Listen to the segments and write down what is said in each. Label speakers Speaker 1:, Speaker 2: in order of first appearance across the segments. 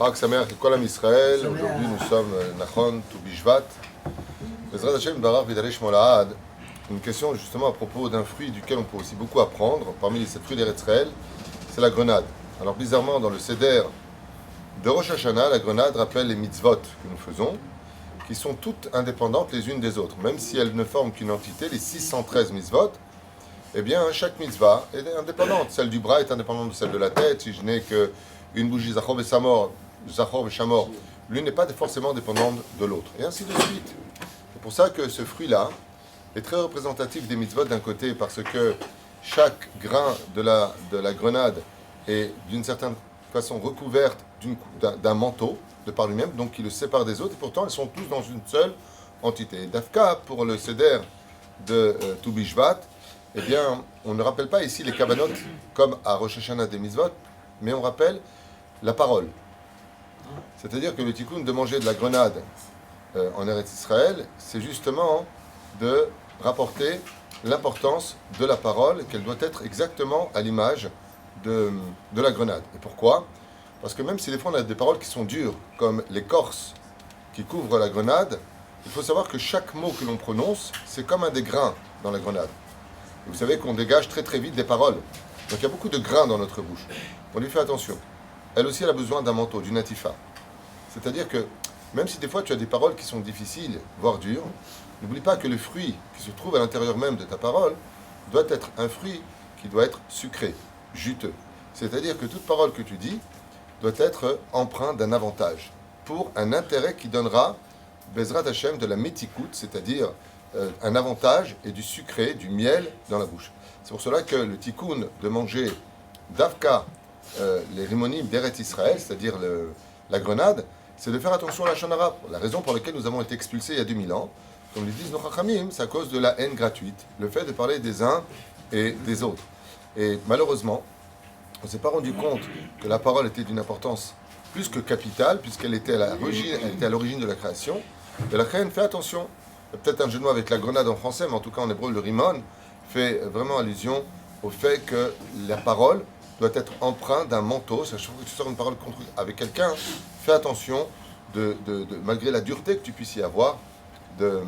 Speaker 1: Chag Sameach Kol Am Israël. Aujourd'hui nous sommes Nachon Tu Bishvat. Bezrat Hashem Barar Vidaresh Molahad. Une question justement à propos d'un fruit duquel on peut aussi beaucoup apprendre. Parmi ces fruits d'Eretz Israël, c'est la grenade. Alors bizarrement dans le Seder de Rosh Hashanah, la grenade rappelle les mitzvot que nous faisons, qui sont toutes indépendantes les unes des autres. Même si elles ne forment qu'une entité, les 613 mitzvot, eh bien chaque mitzvah est indépendante. Celle du bras est indépendante de celle de la tête. Si je n'ai qu'une bougie Zachor et Shamor, l'une n'est pas forcément dépendante de l'autre. Et ainsi de suite. C'est pour ça que ce fruit-là est très représentatif des mitzvot d'un côté, parce que chaque grain de la grenade est d'une certaine façon recouverte d'un manteau de par lui-même, donc qui le sépare des autres, et pourtant elles sont tous dans une seule entité. Dafka, pour le Seder de Tu Bishvat, eh bien, on ne rappelle pas ici les kavanot comme à Rosh Hashanah des mitzvot, mais on rappelle la parole. C'est-à-dire que le tikkun de manger de la grenade en Eretz Israël, c'est justement de rapporter l'importance de la parole, qu'elle doit être exactement à l'image de la grenade. Et pourquoi ? Parce que même si des fois on a des paroles qui sont dures, comme l'écorce qui couvre la grenade, il faut savoir que chaque mot que l'on prononce, c'est comme un des grains dans la grenade. Et vous savez qu'on dégage très très vite des paroles. Donc il y a beaucoup de grains dans notre bouche. On lui fait attention. Elle aussi, elle a besoin d'un manteau, d'une atifa. C'est-à-dire que même si des fois tu as des paroles qui sont difficiles, voire dures, n'oublie pas que le fruit qui se trouve à l'intérieur même de ta parole doit être un fruit qui doit être sucré, juteux. C'est-à-dire que toute parole que tu dis doit être empreinte d'un avantage, pour un intérêt qui donnera Bezrat Hashem de la métikout, c'est-à-dire un avantage et du sucré, du miel dans la bouche. C'est pour cela que le tikkun de manger d'Avka, les rimonim d'Eretz Israël, c'est-à-dire la grenade, c'est de faire attention à la Lachon Hara. La raison pour laquelle nous avons été expulsés il y a 2000 ans, comme le disent nos Chachamim, c'est à cause de la haine gratuite, le fait de parler des uns et des autres. Et malheureusement, on ne s'est pas rendu compte que la parole était d'une importance plus que capitale, puisqu'elle était à l'origine de la création. Et la reine fait attention. Il y a peut-être un jeu de mots avec la grenade en français, mais en tout cas en hébreu, le rimon fait vraiment allusion au fait que la parole doit être empreinte d'un manteau. C'est à chaque fois que tu sors une parole avec quelqu'un, fais attention, malgré la dureté que tu puisses y avoir, de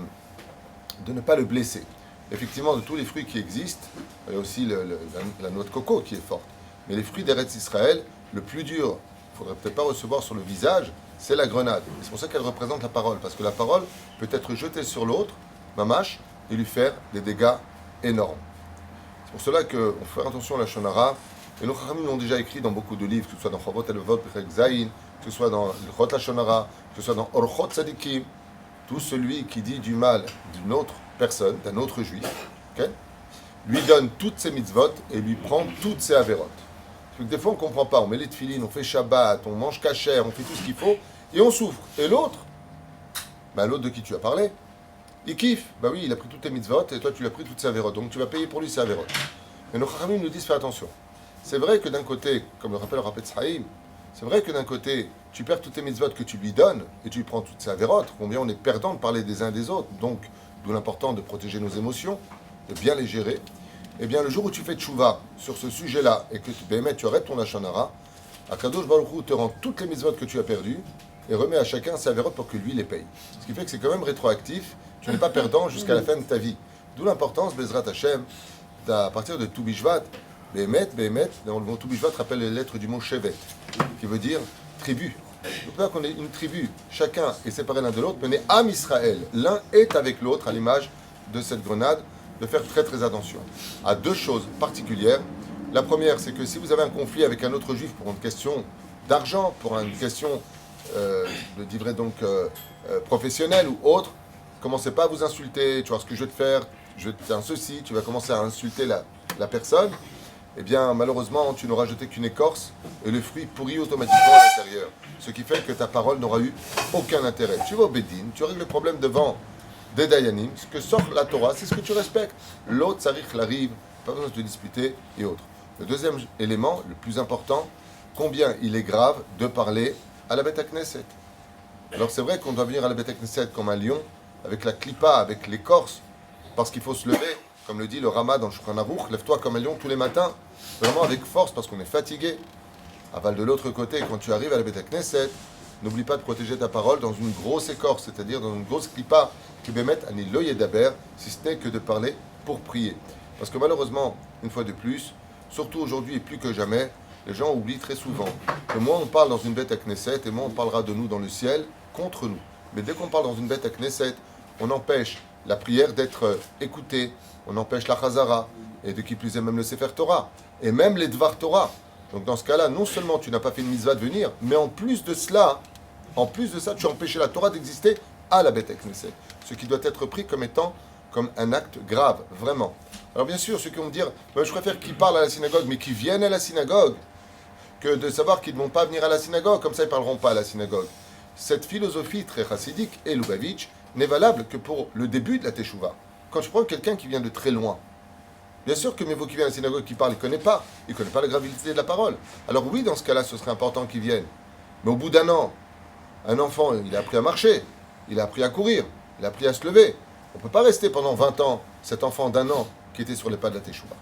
Speaker 1: ne pas le blesser. Effectivement, de tous les fruits qui existent, il y a aussi la noix de coco qui est forte. Mais les fruits d'Eretz Israël, le plus dur, il ne faudrait peut-être pas recevoir sur le visage, c'est la grenade. Et c'est pour ça qu'elle représente la parole, parce que la parole peut être jetée sur l'autre, mamash, et lui faire des dégâts énormes. C'est pour cela qu'on fait attention à la Lachon Hara. Et nos Chachamim l'ont déjà écrit dans beaucoup de livres, que ce soit dans Chovot Elevot, Perek Zayin, que ce soit dans L'Chot Lachon Hara, que ce soit dans Orchot Tzadikim. Tout celui qui dit du mal d'une autre personne, d'un autre juif, okay, lui donne toutes ses mitzvot et lui prend toutes ses avérotes. Parce que des fois on ne comprend pas, on met les tefilines, on fait Shabbat, on mange kasher, on fait tout ce qu'il faut, et on souffre. Et l'autre, l'autre de qui tu as parlé, il kiffe. Oui, il a pris toutes tes mitzvot et toi tu lui as pris toutes ses avérotes. Donc tu vas payer pour lui ses avérotes. Mais nos Chachamim nous disent fais attention. C'est vrai que d'un côté, comme le rappelle le Rapetz Haïm, c'est vrai que d'un côté, tu perds toutes tes mitzvot que tu lui donnes et tu lui prends toutes ses avérotes. Combien on est perdant de parler des uns et des autres. Donc, d'où l'important de protéger nos émotions, de bien les gérer. Eh bien, le jour où tu fais tchouva sur ce sujet-là et que tu arrêtes ton Lachon Hara, Akadosh Baruch Hu te rend toutes les mitzvot que tu as perdues et remet à chacun ses avérotes pour que lui les paye. Ce qui fait que c'est quand même rétroactif. Tu n'es pas perdant jusqu'à la fin de ta vie. D'où l'importance, Bezrat Hashem, à partir de Tu Bishvat, Behemet, dans le mot Tu Bishvat rappelle les lettres du mot Shevet, qui veut dire tribu. Donc là qu'on est une tribu, chacun est séparé l'un de l'autre, mais on est Am Israël. L'un est avec l'autre, à l'image de cette grenade, de faire très très attention à deux choses particulières. La première, c'est que si vous avez un conflit avec un autre juif pour une question d'argent, pour une question, je dirais donc, professionnelle ou autre, commencez pas à vous insulter, tu vois ce que je vais te faire, je vais te faire un ceci, tu vas commencer à insulter la personne. Eh bien, malheureusement, tu n'auras jeté qu'une écorce et le fruit pourrit automatiquement à l'intérieur. Ce qui fait que ta parole n'aura eu aucun intérêt. Tu vas au Bédin, tu règles le problème devant des Dayanim. Ce que sort la Torah, c'est ce que tu respectes. L'autre, Sarich l'arrive, pas besoin de te disputer et autres. Le deuxième élément, le plus important, combien il est grave de parler à la Beth Knesset. Alors c'est vrai qu'on doit venir à la Beth Knesset comme un lion, avec la clipa, avec l'écorce, parce qu'il faut se lever. Comme le dit le Rama dans le Shulchan Aruch, lève-toi comme un lion tous les matins, vraiment avec force parce qu'on est fatigué. Aval de l'autre côté, quand tu arrives à la Beth Knesset, n'oublie pas de protéger ta parole dans une grosse écorce, c'est-à-dire dans une grosse clipa, qui peut mettre ani lo yedaber, si ce n'est que de parler pour prier. Parce que malheureusement, une fois de plus, surtout aujourd'hui et plus que jamais, les gens oublient très souvent que moins on parle dans une Beth Knesset, et moins on parlera de nous dans le ciel contre nous. Mais dès qu'on parle dans une Beth Knesset, on empêche la prière d'être écoutée, on empêche la Chazara, et de qui plus est même le Sefer Torah, et même les Dvar Torah. Donc dans ce cas-là, non seulement tu n'as pas fait une mitzvah de venir, mais en plus de ça, tu as empêché la Torah d'exister à la Beth Knesset. Ce qui doit être pris comme étant comme un acte grave, vraiment. Alors bien sûr, ceux qui vont me dire, je préfère qu'ils parlent à la synagogue, mais qu'ils viennent à la synagogue, que de savoir qu'ils ne vont pas venir à la synagogue, comme ça ils ne parleront pas à la synagogue. Cette philosophie très chassidique et Lubavitch n'est valable que pour le début de la Teshuvah. Quand je prends quelqu'un qui vient de très loin, bien sûr que Mévo qui vient à la synagogue, qui parle, il ne connaît pas la gravité de la parole. Alors oui, dans ce cas-là, ce serait important qu'il vienne. Mais au bout d'un an, un enfant, il a appris à marcher, il a appris à courir, il a appris à se lever. On ne peut pas rester pendant 20 ans, cet enfant d'1 an qui était sur les pas de la Teshuvah.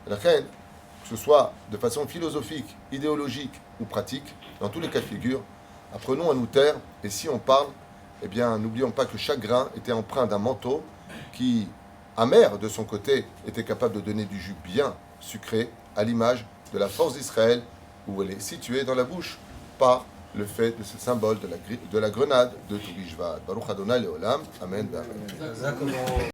Speaker 1: Que ce soit de façon philosophique, idéologique ou pratique, dans tous les cas de figure, apprenons à nous taire, et si on parle, eh bien, n'oublions pas que chaque grain était empreint d'un manteau qui, amer de son côté, était capable de donner du jus bien sucré, à l'image de la force d'Israël, où elle est située dans la bouche, par le fait de ce symbole de la grenade de Toubishvat. Baruch Adonai Leolam. Amen. Amen.